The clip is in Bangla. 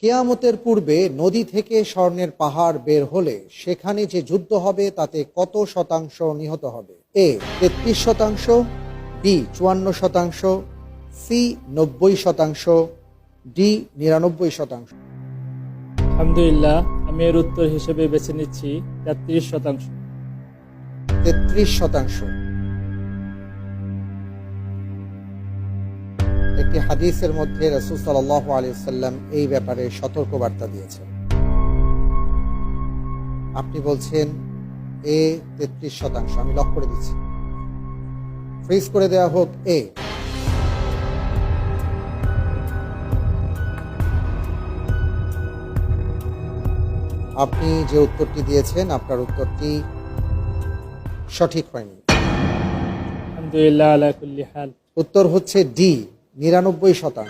কিয়ামতের পূর্বে নদী থেকে স্বর্ণের পাহাড় বের হলে সেখানে যে যুদ্ধ হবে তাতে কত শতাংশ নিহত হবে? এ 33%, বি 54%, সি 90%, ডি 99%। আলহামদুলিল্লাহ, আমি এর উত্তর হিসেবে বেছে নিচ্ছি 33%। 33%। একটি হাদিসের মধ্যে রাসূল সাল্লাল্লাহু আলাইহি ওয়াসাল্লাম এই ব্যাপারে সতর্কবার্তা দিয়েছেন। আপনি বলছেন এ 33%। আমি লক করে দিচ্ছি, ফ্রিজ করে দেওয়া হোক এ। আপনি যে উত্তরটি দিয়েছেন আপনার উত্তরটি সঠিক হয়নি। আলহামদুলিল্লাহ আলা কুল্লি হাল। উত্তর হচ্ছে ডি 99%।